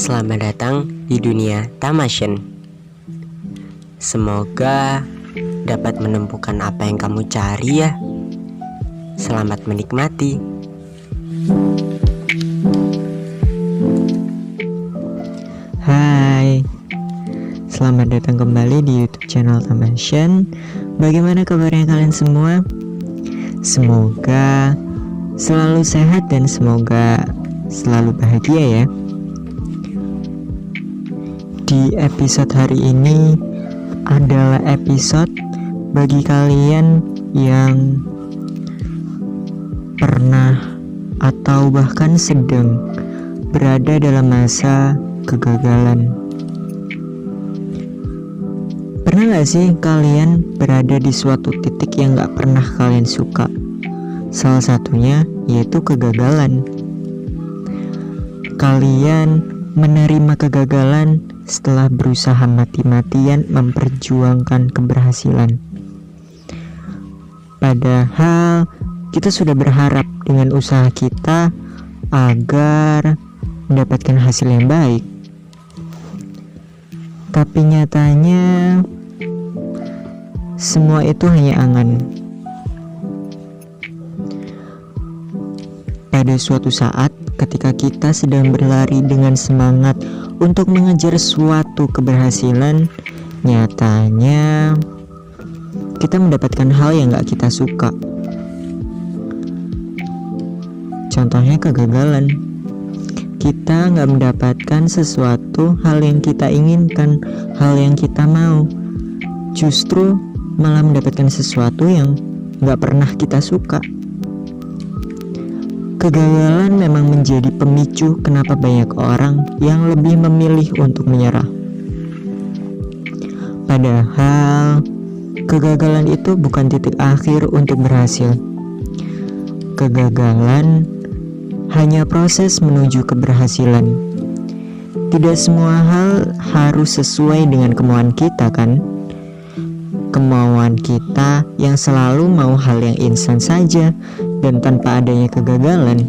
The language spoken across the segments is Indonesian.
Selamat datang di dunia Tamasyen. Semoga dapat menemukan apa yang kamu cari ya. Selamat menikmati. Hai, selamat datang kembali di YouTube channel Tamasyen. Bagaimana kabarnya kalian semua? Semoga selalu sehat dan semoga selalu bahagia ya. Di episode hari ini adalah episode bagi kalian yang pernah atau bahkan sedang berada dalam masa kegagalan. Pernah gak sih kalian berada di suatu titik yang gak pernah kalian suka? Salah satunya yaitu kegagalan. Kalian menerima kegagalan setelah berusaha mati-matian memperjuangkan keberhasilan. Padahal kita sudah berharap dengan usaha kita agar mendapatkan hasil yang baik. Tapi nyatanya semua itu hanya angan. Pada suatu saat ketika kita sedang berlari dengan semangat untuk mengejar suatu keberhasilan, nyatanya kita mendapatkan hal yang gak kita suka. Contohnya kegagalan. Kita gak mendapatkan sesuatu hal yang kita inginkan, hal yang kita mau. Justru malah mendapatkan sesuatu yang gak pernah kita suka. Kegagalan memang menjadi pemicu kenapa banyak orang yang lebih memilih untuk menyerah. Padahal kegagalan itu bukan titik akhir untuk berhasil. Kegagalan hanya proses menuju keberhasilan. Tidak semua hal harus sesuai dengan kemauan kita kan? Kemauan kita yang selalu mau hal yang instan saja dan tanpa adanya kegagalan,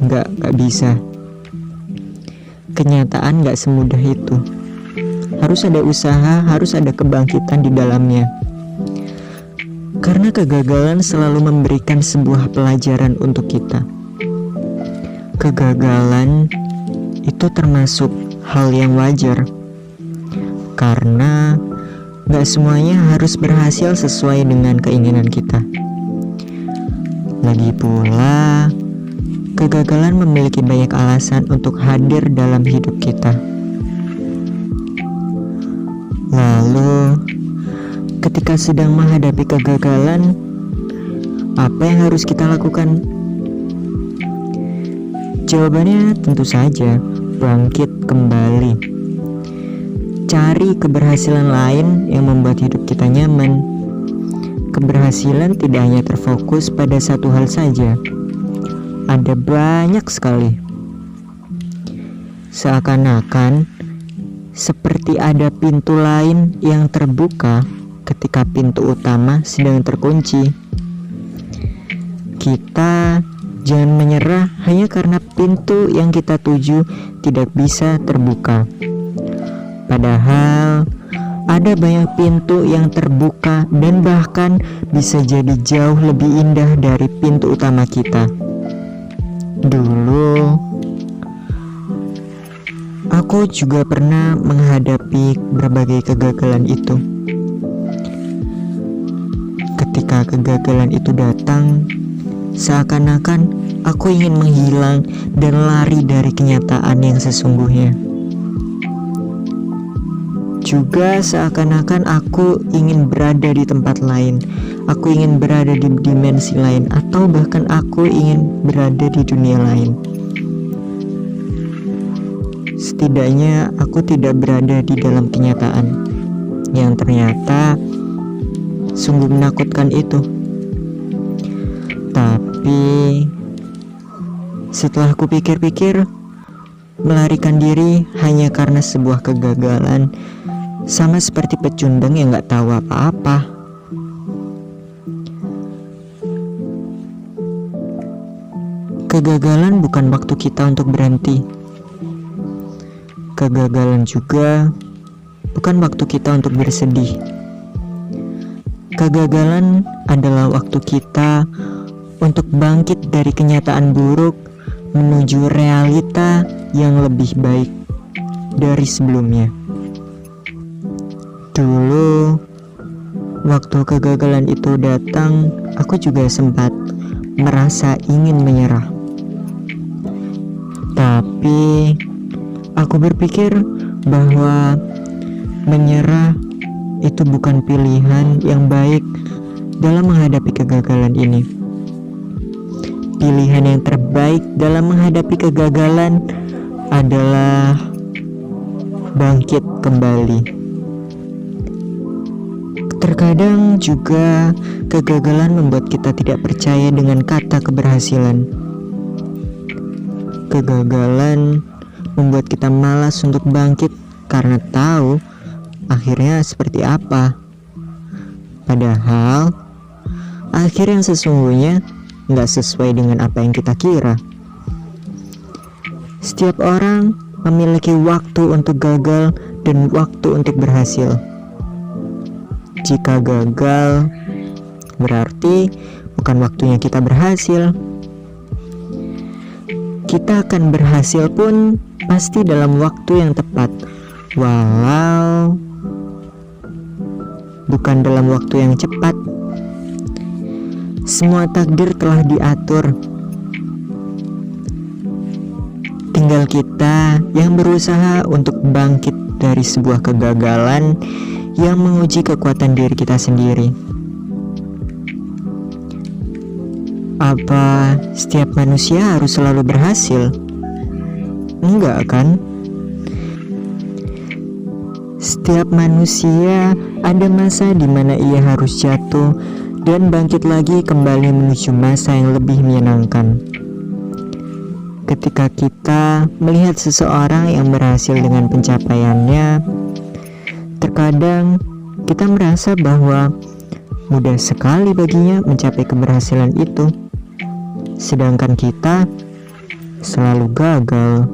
Nggak bisa. Kenyataan nggak semudah itu. Harus ada usaha, harus ada kebangkitan di dalamnya. Karena kegagalan selalu memberikan sebuah pelajaran untuk kita. Kegagalan itu termasuk hal yang wajar. Karena gak semuanya harus berhasil sesuai dengan keinginan kita. Lagi pula, kegagalan memiliki banyak alasan untuk hadir dalam hidup kita. Lalu, ketika sedang menghadapi kegagalan, apa yang harus kita lakukan? Jawabannya tentu saja bangkit kembali. Cari keberhasilan lain yang membuat hidup kita nyaman. Keberhasilan tidak hanya terfokus pada satu hal saja. Ada banyak sekali. Seakan-akan seperti ada pintu lain yang terbuka ketika pintu utama sedang terkunci. Kita jangan menyerah hanya karena pintu yang kita tuju tidak bisa terbuka. Padahal ada banyak pintu yang terbuka dan bahkan bisa jadi jauh lebih indah dari pintu utama kita. Dulu, aku juga pernah menghadapi berbagai kegagalan itu. Ketika kegagalan itu datang, seakan-akan aku ingin menghilang dan lari dari kenyataan yang sesungguhnya. Juga seakan-akan aku ingin berada di tempat lain. Aku ingin berada di dimensi lain, atau bahkan aku ingin berada di dunia lain. Setidaknya aku tidak berada di dalam kenyataan yang ternyata sungguh menakutkan itu. Tapi setelah aku pikir-pikir, melarikan diri hanya karena sebuah kegagalan sama seperti pecundang yang gak tahu apa-apa. Kegagalan bukan waktu kita untuk berhenti. Kegagalan juga bukan waktu kita untuk bersedih. Kegagalan adalah waktu kita untuk bangkit dari kenyataan buruk menuju realita yang lebih baik dari sebelumnya. Dulu, waktu kegagalan itu datang, aku juga sempat merasa ingin menyerah. Tapi aku berpikir bahwa menyerah itu bukan pilihan yang baik dalam menghadapi kegagalan ini. Pilihan yang terbaik dalam menghadapi kegagalan adalah bangkit kembali. Terkadang juga kegagalan membuat kita tidak percaya dengan kata keberhasilan. Kegagalan membuat kita malas untuk bangkit karena tahu akhirnya seperti apa. Padahal akhir yang sesungguhnya nggak sesuai dengan apa yang kita kira. Setiap orang memiliki waktu untuk gagal dan waktu untuk berhasil. Jika gagal, berarti bukan waktunya kita berhasil. Kita akan berhasil pun pasti dalam waktu yang tepat, walau bukan dalam waktu yang cepat. Semua takdir telah diatur. Tinggal kita yang berusaha untuk bangkit dari sebuah kegagalan yang menguji kekuatan diri kita sendiri. Apa setiap manusia harus selalu berhasil? Enggak kan? Setiap manusia ada masa di mana ia harus jatuh dan bangkit lagi kembali menuju masa yang lebih menyenangkan. Ketika kita melihat seseorang yang berhasil dengan pencapaiannya, terkadang kita merasa bahwa mudah sekali baginya mencapai keberhasilan itu, sedangkan kita selalu gagal.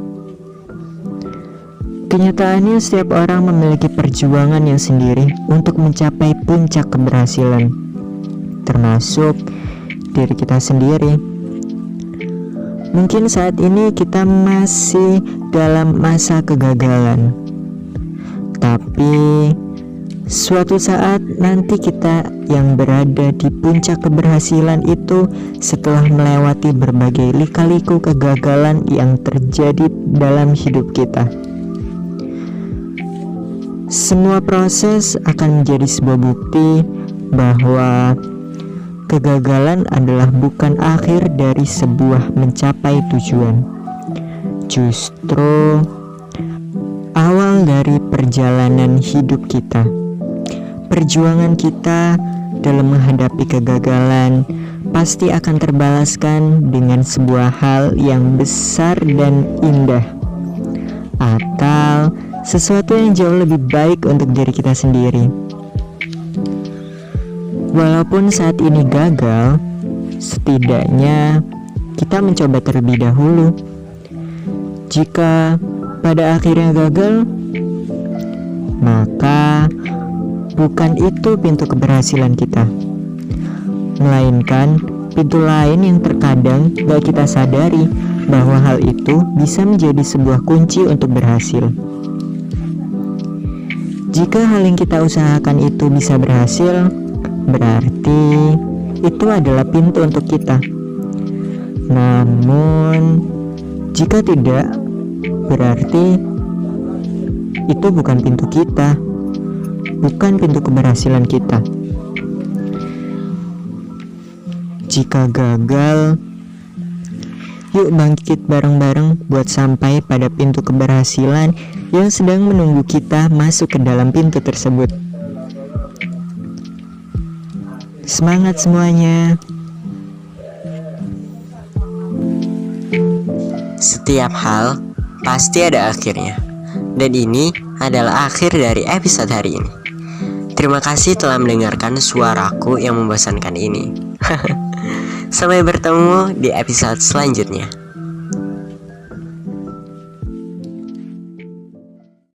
Kenyataannya setiap orang memiliki perjuangan yang sendiri untuk mencapai puncak keberhasilan, termasuk diri kita sendiri. Mungkin saat ini kita masih dalam masa kegagalan, tapi suatu saat nanti kita yang berada di puncak keberhasilan itu setelah melewati berbagai lika-liku kegagalan yang terjadi dalam hidup kita. Semua proses akan menjadi sebuah bukti bahwa kegagalan adalah bukan akhir dari sebuah mencapai tujuan. Justru awal dari perjalanan hidup kita. Perjuangan kita dalam menghadapi kegagalan pasti akan terbalaskan dengan sebuah hal yang besar dan indah, atau sesuatu yang jauh lebih baik untuk diri kita sendiri. Walaupun saat ini gagal, setidaknya kita mencoba terlebih dahulu. Jika pada akhirnya gagal, maka bukan itu pintu keberhasilan kita, melainkan pintu lain yang terkadang gak kita sadari bahwa hal itu bisa menjadi sebuah kunci untuk berhasil. Jika hal yang kita usahakan itu bisa berhasil, berarti itu adalah pintu untuk kita. Namun, jika tidak, berarti itu bukan pintu kita, bukan pintu keberhasilan kita. Jika gagal, yuk bangkit bareng-bareng buat sampai pada pintu keberhasilan yang sedang menunggu kita masuk ke dalam pintu tersebut. Semangat semuanya. Setiap hal pasti ada akhirnya, dan ini adalah akhir dari episode hari ini. Terima kasih telah mendengarkan suaraku yang membosankan ini. Sampai bertemu di episode selanjutnya.